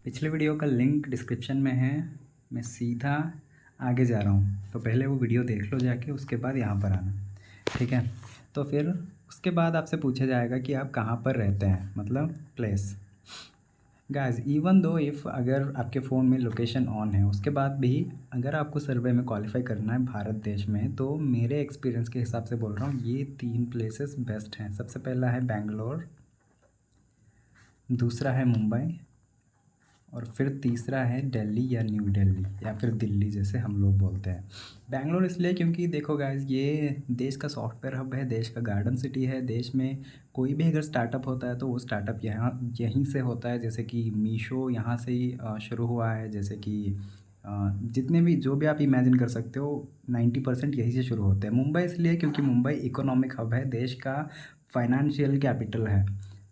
पिछले वीडियो का link description में है। मैं सीधा आगे जा रहा हूँ, तो पहले वो वीडियो देख लो जाके, उसके बाद यहाँ पर आना। ठीक है, तो फिर उसके बाद आपसे पूछा जाएगा कि आप कहाँ पर रहते हैं, मतलब place. Guys, even though if अगर आपके फ़ोन में लोकेशन ऑन है, उसके बाद भी अगर आपको सर्वे में क्वालिफाई करना है भारत देश में, तो मेरे एक्सपीरियंस के हिसाब से बोल रहा हूँ, ये 3 प्लेसेस बेस्ट हैं। सबसे पहला है बेंगलोर, दूसरा है मुंबई, और फिर तीसरा है दिल्ली या न्यू दिल्ली या फिर दिल्ली जैसे हम लोग बोलते हैं। बैंगलोर इसलिए क्योंकि देखो गाइस, ये देश का सॉफ्टवेयर हब है, देश का गार्डन सिटी है। देश में कोई भी अगर स्टार्टअप होता है तो वो स्टार्टअप यहीं से होता है। जैसे कि मीशो यहाँ से ही शुरू हुआ है। जैसे कि जितने भी जो भी आप इमेजिन कर सकते हो 90% यहीं से शुरू होते हैं। मुंबई इसलिए क्योंकि मुंबई इकोनॉमिक हब है, देश का फाइनेंशियल कैपिटल है।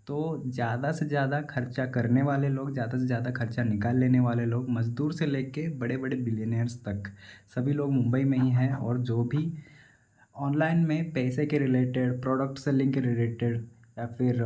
तो ज़्यादा से ज़्यादा खर्चा करने वाले लोग, ज़्यादा से ज़्यादा खर्चा निकाल लेने वाले लोग, मज़दूर से लेके बड़े बड़े बिलियनियर्स तक सभी लोग मुंबई में ही हैं। और जो भी ऑनलाइन में पैसे के रिलेटेड, प्रोडक्ट सेलिंग के रिलेटेड या फिर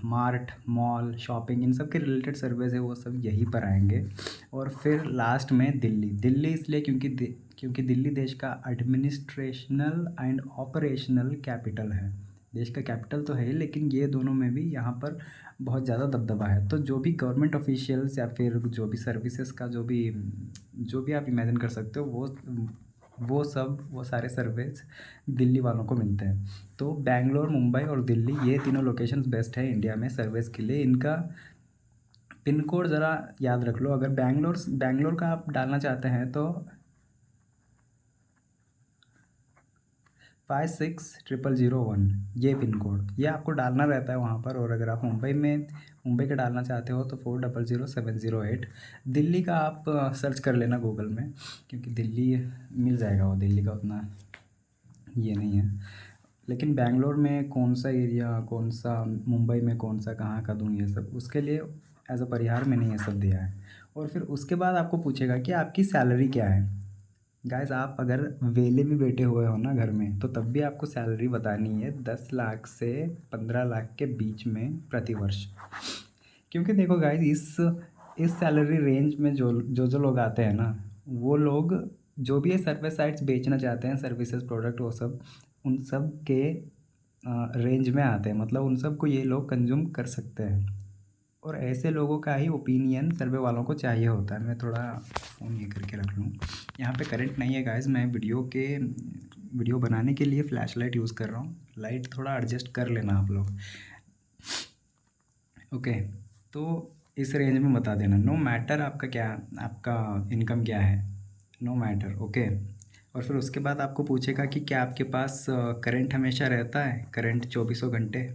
मार्ट, मॉल, शॉपिंग, इन सब के रिलेटेड सर्विस है, वो सब यहीं पर आएंगे। और फिर लास्ट में दिल्ली। दिल्ली इसलिए क्योंकि दिल्ली देश का एडमिनिस्ट्रेशनल एंड ऑपरेशनल कैपिटल है। देश का कैपिटल तो है ही, लेकिन ये दोनों में भी यहाँ पर बहुत ज़्यादा दबदबा है। तो जो भी गवर्नमेंट ऑफिशियल्स या फिर जो भी सर्विसेज का जो भी आप इमेजिन कर सकते हो, वो सारे सर्विस दिल्ली वालों को मिलते हैं। तो बैंगलोर, मुंबई और दिल्ली, ये तीनों लोकेशंस बेस्ट है इंडिया में सर्विस के लिए। इनका पिन कोड ज़रा याद रख लो। अगर बैंगलोर का आप डालना चाहते हैं तो 560001, ये पिन कोड ये आपको डालना रहता है वहाँ पर। और अगर आप मुंबई का डालना चाहते हो तो 400708। दिल्ली का आप सर्च कर लेना गूगल में, क्योंकि दिल्ली मिल जाएगा, वो दिल्ली का उतना ये नहीं है। लेकिन बैंगलोर में कौन सा एरिया, कौन सा मुंबई में कौन सा, कहाँ का दूँ, ये सब उसके लिए एज अ परिहार मैंने ये सब दिया है। और फिर उसके बाद आपको पूछेगा कि आपकी सैलरी क्या है। गाइस, आप अगर वेले भी बैठे हुए हो ना घर में, तो तब भी आपको सैलरी बतानी है 10 लाख से 15 लाख के बीच में प्रति वर्ष। क्योंकि देखो गाइस, इस सैलरी रेंज में जो लोग आते हैं ना, वो लोग जो भी ये सर्विस साइट्स बेचना चाहते हैं, सर्विसेज, प्रोडक्ट, वो सब उन सब के रेंज में आते हैं। मतलब उन सब को ये लोग कंज्यूम कर सकते हैं। और ऐसे लोगों का ही ओपिनियन सर्वे वालों को चाहिए होता है। मैं थोड़ा फ़ोन ये करके रख लूँ। यहाँ पे करंट नहीं है गाइस, मैं वीडियो बनाने के लिए फ्लैश लाइट यूज़ कर रहा हूँ। लाइट थोड़ा एडजस्ट कर लेना आप लोग। ओके, तो इस रेंज में बता देना, नो मैटर आपका इनकम क्या है, नो मैटर। ओके, और फिर उसके बाद आपको पूछेगा कि क्या आपके पास करंट हमेशा रहता है, करंट 2400 घंटे।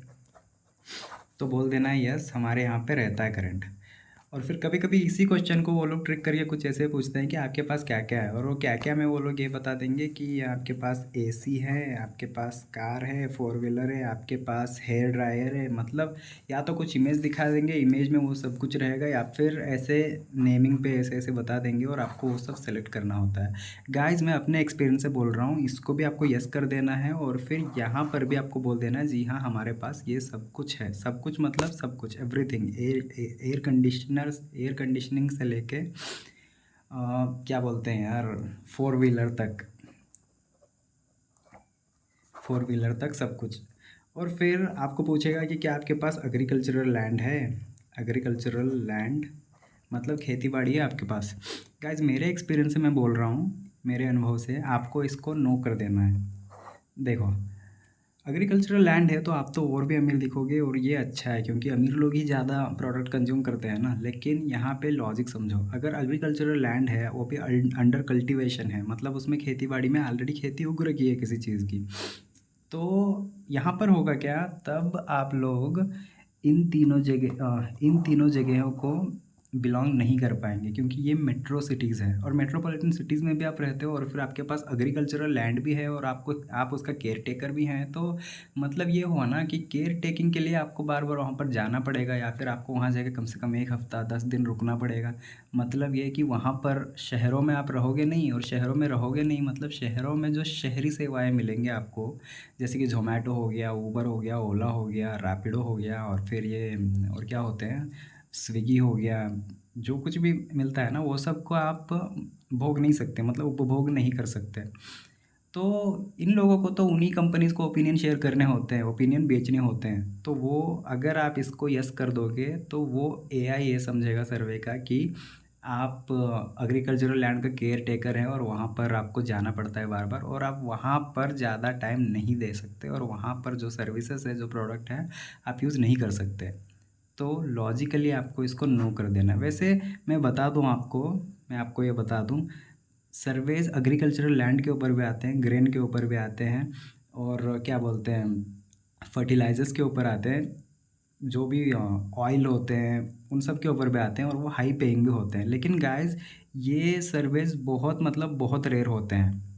तो बोल देना है यस, हमारे यहाँ पे रहता है करंट। और फिर कभी कभी इसी क्वेश्चन को वो लोग ट्रिक करके कुछ ऐसे पूछते हैं कि आपके पास क्या क्या है, और वो क्या क्या में वो लोग ये बता देंगे कि आपके पास एसी है, आपके पास कार है, 4 व्हीलर है, आपके पास हेयर ड्रायर है। मतलब या तो कुछ इमेज दिखा देंगे, इमेज में वो सब कुछ रहेगा, या फिर ऐसे नेमिंग पे ऐसे ऐसे बता देंगे और आपको वो सब सेलेक्ट करना होता है। गाइज, मैं अपने एक्सपीरियंस से बोल रहा हूँ, इसको भी आपको यस कर देना है। और फिर यहाँ पर भी आपको बोल देना है जी हाँ, हमारे पास ये सब कुछ है। सब कुछ मतलब सब कुछ, एवरीथिंग। एयर कंडीशनिंग से लेके क्या बोलते हैं यार, 4 व्हीलर तक सब कुछ। और फिर आपको पूछेगा कि क्या आपके पास एग्रीकल्चरल लैंड है। एग्रीकल्चरल लैंड मतलब खेती बाड़ी है आपके पास। गाइज, मेरे एक्सपीरियंस से मैं बोल रहा हूँ, मेरे अनुभव से आपको इसको नो कर देना है। देखो, एग्रीकल्चरल लैंड है तो आप तो और भी अमीर दिखोगे, और ये अच्छा है क्योंकि अमीर लोग ही ज़्यादा प्रोडक्ट कंज्यूम करते हैं ना। लेकिन यहाँ पे लॉजिक समझो, अगर एग्रीकल्चरल लैंड है, वो भी अंडर कल्टीवेशन है, मतलब उसमें खेती बाड़ी में ऑलरेडी खेती उग रखी है किसी चीज़ की, तो यहाँ पर होगा क्या, तब आप लोग इन तीनों जगहों को बिलोंग नहीं कर पाएंगे, क्योंकि ये मेट्रो सिटीज़ है। और मेट्रोपॉलिटन सिटीज़ में भी आप रहते हो, और फिर आपके पास एग्रीकल्चरल लैंड भी है, और आप उसका केयर टेकर भी हैं। तो मतलब ये हुआ ना कि केयर टेकिंग के लिए आपको बार बार वहाँ पर जाना पड़ेगा, या फिर आपको वहाँ जाकर कम से कम 1 हफ्ता 10 दिन रुकना पड़ेगा। मतलब ये कि वहाँ पर शहरों में आप रहोगे नहीं, और शहरों में रहोगे नहीं मतलब शहरों में जो शहरी सेवाएं मिलेंगे आपको, जैसे कि ज़ोमैटो हो गया, ऊबर हो गया, ओला हो गया, रैपिडो हो गया, और फिर ये और क्या होते हैं, स्विगी हो गया, जो कुछ भी मिलता है ना वो सब को आप भोग नहीं सकते, मतलब उपभोग नहीं कर सकते। तो इन लोगों को तो उन्हीं कंपनीज़ को ओपिनियन शेयर करने होते हैं, ओपिनियन बेचने होते हैं। तो वो अगर आप इसको यस कर दोगे तो वो एआई ये समझेगा सर्वे का कि आप एग्रीकल्चरल लैंड का केयर टेकर हैं और वहाँ पर आपको जाना पड़ता है बार बार, और आप वहाँ पर ज़्यादा टाइम नहीं दे सकते, और वहाँ पर जो सर्विसेज है, जो प्रोडक्ट है, आप यूज़ नहीं कर सकते। तो लॉजिकली आपको इसको नो कर देना है। वैसे मैं बता दूं आपको, मैं आपको ये बता दूं, सर्वेज एग्रीकल्चरल लैंड के ऊपर भी आते हैं, ग्रेन के ऊपर भी आते हैं, और क्या बोलते हैं, फर्टिलाइजर्स के ऊपर आते हैं, जो भी ऑयल होते हैं उन सब के ऊपर भी आते हैं, और वो हाई पेइंग भी होते हैं। लेकिन गाइस ये सर्वेज बहुत, मतलब बहुत रेयर होते हैं,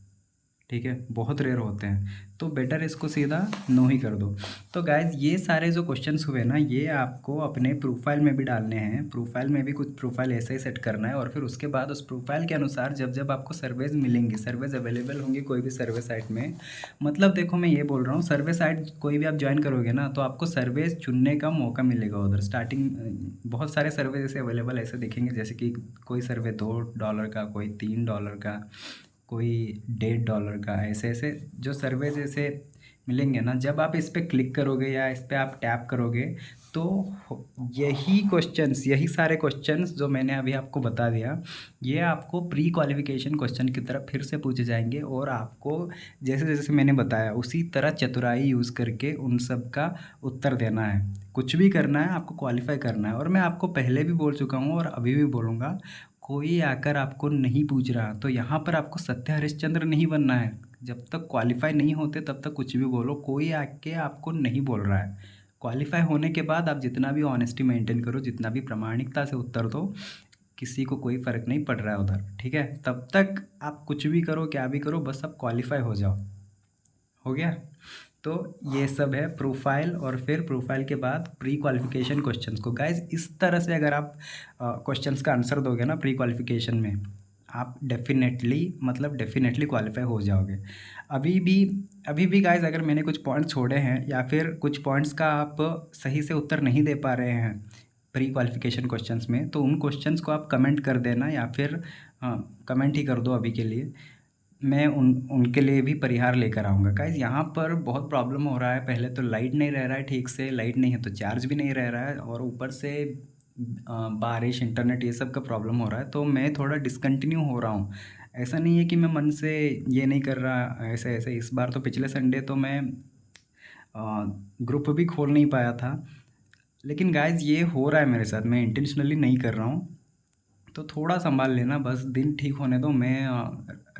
ठीक है, बहुत रेयर होते हैं। तो बेटर इसको सीधा नो ही कर दो। तो गाइज ये सारे जो क्वेश्चंस हुए ना, ये आपको अपने प्रोफाइल में भी डालने हैं। प्रोफाइल में भी कुछ प्रोफाइल ऐसे ही सेट करना है, और फिर उसके बाद उस प्रोफाइल के अनुसार जब जब आपको सर्वेज मिलेंगी, सर्वेज अवेलेबल होंगी कोई भी सर्वे साइट में, मतलब देखो मैं ये बोल रहा हूँ, सर्वे साइट कोई भी आप ज्वाइन करोगे ना तो आपको सर्वेज चुनने का मौका मिलेगा उधर। स्टार्टिंग बहुत सारे सर्वे ऐसे अवेलेबल ऐसे दिखेंगे, जैसे कि कोई सर्वे $2 का, कोई $3 का, कोई $1.5 का, ऐसे ऐसे जो सर्वे जैसे मिलेंगे ना, जब आप इस पर क्लिक करोगे या इस पर आप टैप करोगे तो यही क्वेश्चंस, यही सारे क्वेश्चंस जो मैंने अभी आपको बता दिया, ये आपको प्री क्वालिफिकेशन क्वेश्चन की तरफ फिर से पूछे जाएंगे, और आपको जैसे जैसे मैंने बताया उसी तरह चतुराई यूज़ करके उन सब का उत्तर देना है। कुछ भी करना है, आपको क्वालिफाई करना है। और मैं आपको पहले भी बोल चुका हूँ और अभी भी बोलूँगा, कोई आकर आपको नहीं पूछ रहा तो यहाँ पर आपको सत्य हरिश्चंद्र नहीं बनना है। जब तक क्वालिफाई नहीं होते तब तक कुछ भी बोलो, कोई आके आपको नहीं बोल रहा है। क्वालिफाई होने के बाद आप जितना भी ऑनेस्टी मेंटेन करो, जितना भी प्रामाणिकता से उत्तर दो, किसी को कोई फ़र्क नहीं पड़ रहा है उधर, ठीक है। तब तक आप कुछ भी करो, क्या भी करो, बस आप क्वालिफाई हो जाओ। हो गया। तो ये सब है प्रोफाइल, और फिर प्रोफाइल के बाद प्री क्वालिफिकेशन क्वेश्चंस को। गाइज इस तरह से अगर आप क्वेश्चंस का आंसर दोगे ना प्री क्वालिफिकेशन में, आप डेफिनेटली, मतलब डेफिनेटली क्वालिफाई हो जाओगे। अभी भी अभी भी गाइज अगर मैंने कुछ पॉइंट्स छोड़े हैं या फिर कुछ पॉइंट्स का आप सही से उत्तर नहीं दे पा रहे हैं प्री क्वालिफिकेशन क्वेश्चंस में, तो उन क्वेश्चंस को आप कमेंट कर देना, या फिर कमेंट ही कर दो अभी के लिए। मैं उनके लिए भी परिहार लेकर आऊँगा। गाइज़ यहाँ पर बहुत प्रॉब्लम हो रहा है। पहले तो लाइट नहीं रह रहा है ठीक से, लाइट नहीं है तो चार्ज भी नहीं रह रहा है, और ऊपर से बारिश, इंटरनेट, ये सब का प्रॉब्लम हो रहा है। तो मैं थोड़ा डिसकंटिन्यू हो रहा हूँ। ऐसा नहीं है कि मैं मन से ये नहीं कर रहा, ऐसे ऐसे। इस बार तो पिछले संडे तो मैं ग्रुप भी खोल नहीं पाया था। लेकिन गाइज़ ये हो रहा है मेरे साथ, मैं इंटेंशनली नहीं कर रहा हूँ। तो थोड़ा संभाल लेना, बस दिन ठीक होने दो, मैं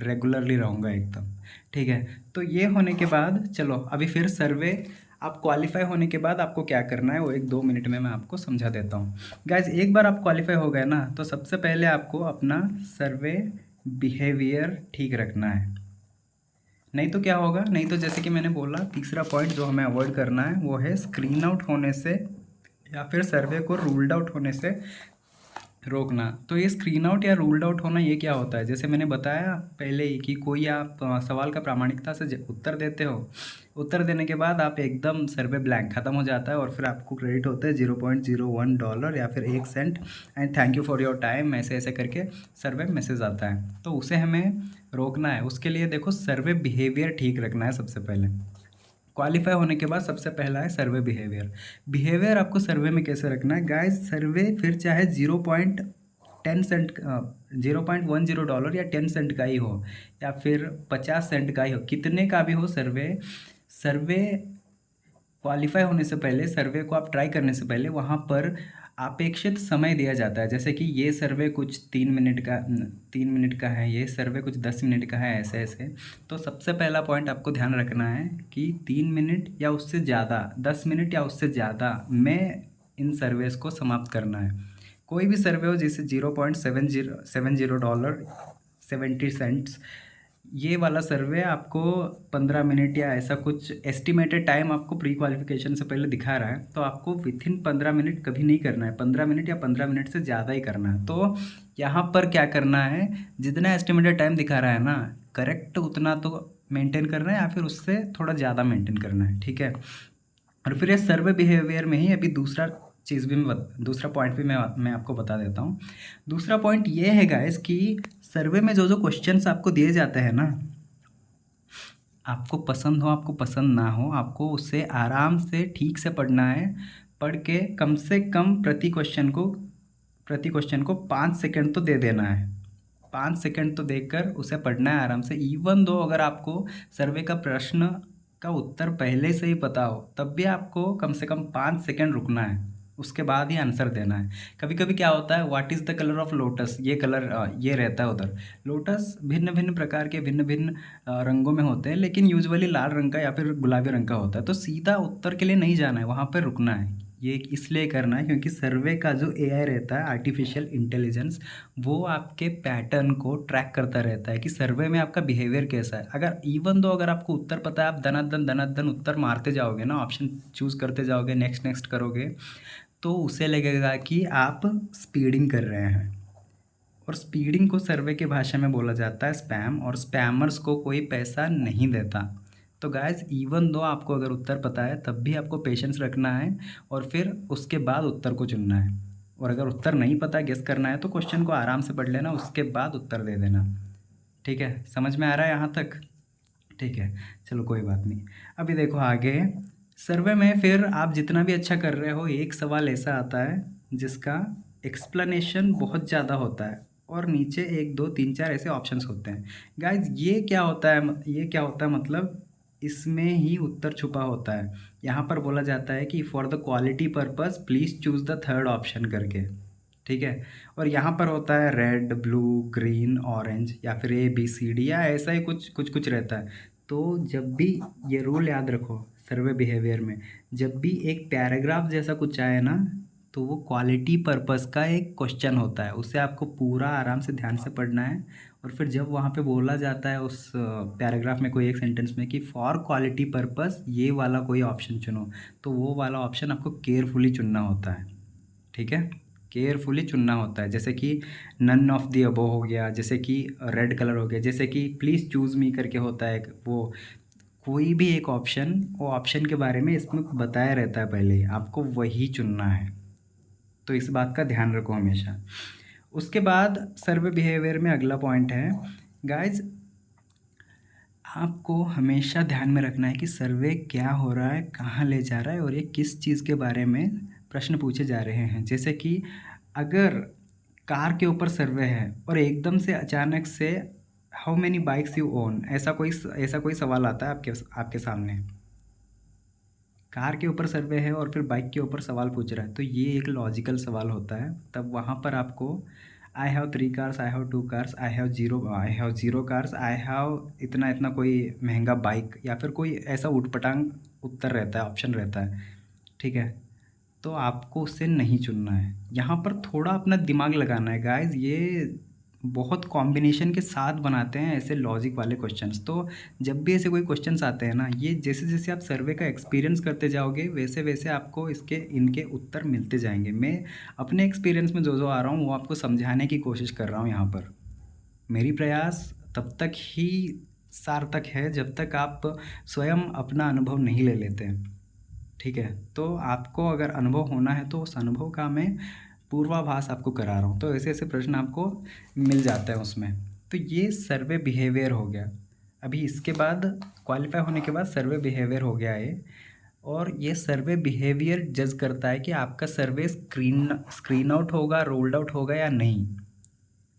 रेगुलरली रहूँगा एकदम, ठीक है। तो ये होने के बाद चलो अभी फिर सर्वे, आप क्वालिफाई होने के बाद आपको क्या करना है वो 1-2 मिनट में मैं आपको समझा देता हूँ। गाइज एक बार आप क्वालिफाई हो गए ना, तो सबसे पहले आपको अपना सर्वे बिहेवियर ठीक रखना है। नहीं तो क्या होगा, नहीं तो जैसे कि मैंने बोला, तीसरा पॉइंट जो हमें अवॉइड करना है वो है स्क्रीन आउट होने से या फिर सर्वे को रूल्ड आउट होने से रोकना। तो ये स्क्रीन आउट या रूल्ड आउट होना ये क्या होता है, जैसे मैंने बताया पहले ही कि कोई आप सवाल का प्रामाणिकता से उत्तर देते हो, उत्तर देने के बाद आप एकदम सर्वे ब्लैंक ख़त्म हो जाता है, और फिर आपको क्रेडिट होता है $0.01 या फिर 1 cent, and thank you for your time, ऐसे ऐसे करके सर्वे मैसेज आता है। तो उसे हमें रोकना है। उसके लिए देखो, सर्वे बिहेवियर ठीक रखना है सबसे पहले। क्वालिफाई होने के बाद सबसे पहला है सर्वे बिहेवियर। बिहेवियर आपको सर्वे में कैसे रखना है गाइस, सर्वे फिर चाहे 0.10 सेंट, $0.10 या 10 सेंट का ही हो, या फिर 50 सेंट का ही हो, कितने का भी हो सर्वे, सर्वे क्वालिफाई होने से पहले, सर्वे को आप ट्राई करने से पहले वहाँ पर अपेक्षित समय दिया जाता है। जैसे कि ये सर्वे कुछ 3 मिनट का है, ये सर्वे कुछ 10 मिनट का है, ऐसे ऐसे। तो सबसे पहला पॉइंट आपको ध्यान रखना है कि 3 मिनट या उससे ज़्यादा, 10 मिनट या उससे ज़्यादा में इन सर्वेस को समाप्त करना है। कोई भी सर्वे हो जिसे $0.70 70 सेंट्स, ये वाला सर्वे आपको 15 मिनट या ऐसा कुछ एस्टिमेटेड टाइम आपको प्री क्वालिफिकेशन से पहले दिखा रहा है, तो आपको विथिन 15 मिनट कभी नहीं करना है, 15 मिनट या 15 मिनट से ज़्यादा ही करना है। तो यहाँ पर क्या करना है, जितना एस्टिमेटेड टाइम दिखा रहा है ना, करेक्ट उतना तो मेंटेन करना है, या फिर उससे थोड़ा ज़्यादा मेंटेन करना है, ठीक है। और फिर ये सर्वे बिहेवियर में ही अभी दूसरा चीज़ भी दूसरा पॉइंट भी मैं आपको बता देता हूँ। दूसरा पॉइंट ये है गाइस कि सर्वे में जो जो क्वेश्चंस आपको दिए जाते हैं ना, आपको पसंद हो आपको पसंद ना हो, आपको उससे आराम से ठीक से पढ़ना है। पढ़ के कम से कम प्रति क्वेश्चन को 5 सेकंड तो दे देना है। 5 सेकंड तो देकर उसे पढ़ना है आराम से। इवन दो अगर आपको सर्वे का प्रश्न का उत्तर पहले से ही पता हो, तब भी आपको कम से कम 5 सेकंड रुकना है, उसके बाद ही आंसर देना है। कभी कभी क्या होता है, what is the colour of lotus, ये कलर ये रहता है उधर। लोटस भिन्न भिन्न प्रकार के भिन्न भिन्न रंगों में होते हैं, लेकिन यूजुअली लाल रंग का या फिर गुलाबी रंग का होता है। तो सीधा उत्तर के लिए नहीं जाना है, वहाँ पर रुकना है। ये इसलिए करना है क्योंकि सर्वे का जो एआई रहता है, आर्टिफिशियल इंटेलिजेंस, वो आपके पैटर्न को ट्रैक करता रहता है कि सर्वे में आपका बिहेवियर कैसा है। अगर इवन दो अगर आपको उत्तर पता है, आप धनाधन उत्तर मारते जाओगे ना, ऑप्शन चूज़ करते जाओगे, नेक्स्ट नेक्स्ट करोगे, तो उसे लगेगा कि आप स्पीडिंग कर रहे हैं। और स्पीडिंग को सर्वे की भाषा में बोला जाता है स्पैम, और स्पैमर्स को कोई पैसा नहीं देता। तो गाइस, इवन दो आपको अगर उत्तर पता है, तब भी आपको पेशेंस रखना है और फिर उसके बाद उत्तर को चुनना है। और अगर उत्तर नहीं पता, गेस करना है, तो क्वेश्चन को आराम से पढ़ लेना, उसके बाद उत्तर दे देना। ठीक है, समझ में आ रहा है यहाँ तक? ठीक है, चलो कोई बात नहीं। अभी देखो आगे, सर्वे में फिर आप जितना भी अच्छा कर रहे हो, एक सवाल ऐसा आता है जिसका एक्सप्लेनेशन बहुत ज़्यादा होता है और नीचे 1 2 3 4 ऐसे ऑप्शंस होते हैं। गाइज, ये क्या होता है मतलब, इसमें ही उत्तर छुपा होता है। यहाँ पर बोला जाता है कि for the quality purpose please choose the third option करके। ठीक है, और यहाँ पर होता है रेड, ब्लू, ग्रीन, ऑरेंज, या फिर ABCD, या ऐसा ही कुछ कुछ कुछ रहता है। तो जब भी, ये रूल याद रखो सर्वे बिहेवियर में, जब भी एक पैराग्राफ जैसा कुछ आए ना, तो वो क्वालिटी पर्पस का एक क्वेश्चन होता है। उसे आपको पूरा आराम से ध्यान से पढ़ना है। और फिर जब वहाँ पे बोला जाता है उस पैराग्राफ में कोई एक सेंटेंस में कि फॉर क्वालिटी पर्पस ये वाला कोई ऑप्शन चुनो, तो वो वाला ऑप्शन आपको केयरफुली चुनना होता है। ठीक है, केयरफुली चुनना होता है। जैसे कि नन ऑफ द अबव हो गया, जैसे कि रेड कलर हो गया, जैसे कि प्लीज़ चूज़ मी करके होता है वो, कोई भी एक ऑप्शन, वो ऑप्शन के बारे में इसमें बताया रहता है पहले ही, आपको वही चुनना है। तो इस बात का ध्यान रखो हमेशा। उसके बाद सर्वे बिहेवियर में अगला पॉइंट है गाइज, आपको हमेशा ध्यान में रखना है कि सर्वे क्या हो रहा है, कहाँ ले जा रहा है, और ये किस चीज़ के बारे में प्रश्न पूछे जा रहे हैं। जैसे कि अगर कार के ऊपर सर्वे है और एकदम से अचानक से how many bikes you own, ऐसा कोई सवाल आता है आपके सामने। कार के ऊपर सर्वे है और फिर बाइक के ऊपर सवाल पूछ रहा है, तो ये एक लॉजिकल सवाल होता है। तब वहाँ पर आपको I have 3 cars, I have 2 cars, I have 0 cars, I have इतना इतना कोई महंगा बाइक, या फिर कोई ऐसा उटपटांग उत्तर रहता है, ऑप्शन रहता है। ठीक है, तो आपको उससे नहीं चुनना है। यहाँ पर थोड़ा अपना दिमाग लगाना है गाइज। ये बहुत कॉम्बिनेशन के साथ बनाते हैं ऐसे लॉजिक वाले क्वेश्चंस। तो जब भी ऐसे कोई क्वेश्चंस आते हैं ना, ये जैसे जैसे आप सर्वे का एक्सपीरियंस करते जाओगे, वैसे वैसे आपको इनके उत्तर मिलते जाएंगे। मैं अपने एक्सपीरियंस में जो जो आ रहा हूँ, वो आपको समझाने की कोशिश कर रहा हूँ यहाँ पर। मेरी प्रयास तब तक ही सार्थक है जब तक आप स्वयं अपना अनुभव नहीं ले लेते हैं। ठीक है, तो आपको अगर अनुभव होना है, तो उस अनुभव का मैं पूर्वाभास आपको करा रहा हूँ। तो ऐसे ऐसे प्रश्न आपको मिल जाता है उसमें। तो ये सर्वे बिहेवियर हो गया। अभी इसके बाद क्वालिफाई होने के बाद सर्वे बिहेवियर हो गया है। और ये सर्वे बिहेवियर जज करता है कि आपका सर्वे स्क्रीन आउट होगा, रोल्ड आउट होगा या नहीं।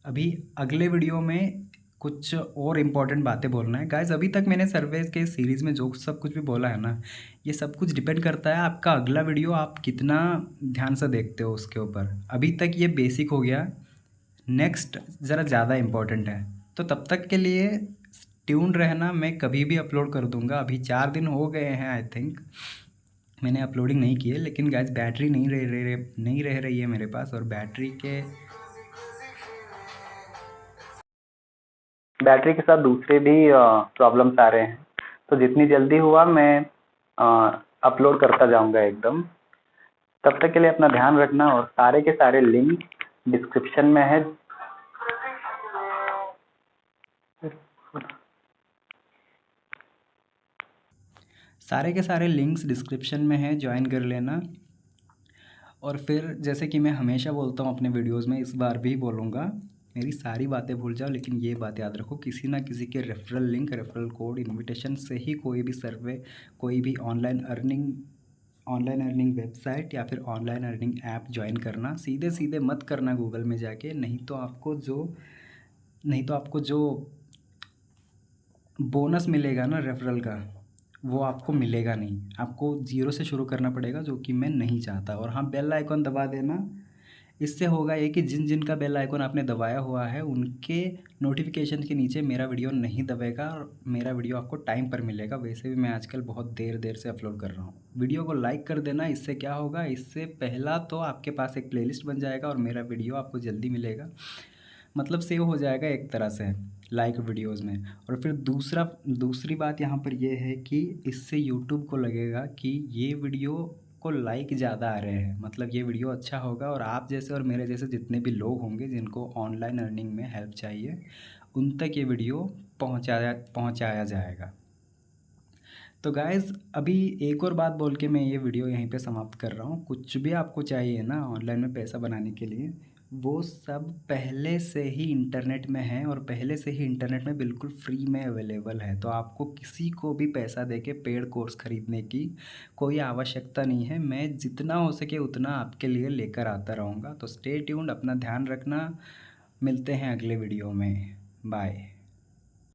अभी अगले वीडियो में कुछ और इम्पॉर्टेंट बातें बोलना है गाइज। अभी तक मैंने सर्वेज के सीरीज़ में जो सब कुछ भी बोला है ना, ये सब कुछ डिपेंड करता है आपका अगला वीडियो आप कितना ध्यान से देखते हो उसके ऊपर। अभी तक ये बेसिक हो गया, नेक्स्ट ज़रा ज़्यादा इम्पोर्टेंट है। तो तब तक के लिए ट्यून रहना, मैं कभी भी अपलोड कर दूंगा। अभी 4 दिन हो गए हैं आई थिंक मैंने अपलोडिंग नहीं की है, लेकिन गाइज बैटरी नहीं रह रही है मेरे पास, और बैटरी के साथ दूसरे भी प्रॉब्लम्स आ रहे हैं। तो जितनी जल्दी हुआ मैं अपलोड करता जाऊंगा एकदम। तब तक के लिए अपना ध्यान रखना, और सारे के सारे लिंक डिस्क्रिप्शन में है। सारे के सारे लिंक्स डिस्क्रिप्शन में है, ज्वाइन कर लेना। और फिर जैसे कि मैं हमेशा बोलता हूँ अपने वीडियोज़ में, इस बार भी बोलूँगा, मेरी सारी बातें भूल जाओ लेकिन ये बात याद रखो, किसी ना किसी के referral link, referral code, invitation से ही कोई भी सर्वे, कोई भी ऑनलाइन अर्निंग वेबसाइट या फिर ऑनलाइन अर्निंग ऐप ज्वाइन करना। सीधे सीधे मत करना गूगल में जाके, नहीं तो आपको जो बोनस मिलेगा ना रेफरल का, वो आपको मिलेगा नहीं। आपको ज़ीरो से शुरू करना पड़ेगा, जो कि मैं नहीं चाहता। और हाँ, बेल आइकॉन दबा देना। इससे होगा ये कि जिन जिन का बेल आइकॉन आपने दबाया हुआ है उनके नोटिफिकेशन के नीचे मेरा वीडियो नहीं दबेगा और मेरा वीडियो आपको टाइम पर मिलेगा। वैसे भी मैं आजकल बहुत देर देर से अपलोड कर रहा हूँ। वीडियो को लाइक कर देना। इससे क्या होगा, इससे पहला तो आपके पास एक प्लेलिस्ट बन जाएगा और मेरा वीडियो आपको जल्दी मिलेगा, मतलब सेव हो जाएगा एक तरह से लाइक वीडियोस में। और फिर दूसरी बात यहाँ पर ये है कि इससे यूट्यूब को लगेगा कि ये वीडियो को लाइक ज़्यादा आ रहे हैं, मतलब ये वीडियो अच्छा होगा। और आप जैसे और मेरे जैसे जितने भी लोग होंगे जिनको ऑनलाइन अर्निंग में हेल्प चाहिए, उन तक ये वीडियो पहुँचाया जाएगा। तो गाइज़, अभी एक और बात बोल के मैं ये वीडियो यहीं पे समाप्त कर रहा हूँ। कुछ भी आपको चाहिए ना ऑनलाइन में पैसा बनाने के लिए, वो सब पहले से ही इंटरनेट में है और पहले से ही इंटरनेट में बिल्कुल फ्री में अवेलेबल है। तो आपको किसी को भी पैसा दे के पेड कोर्स ख़रीदने की कोई आवश्यकता नहीं है। मैं जितना हो सके उतना आपके लिए लेकर आता रहूँगा। तो स्टे ट्यून्ड, अपना ध्यान रखना। मिलते हैं अगले वीडियो में। बाय।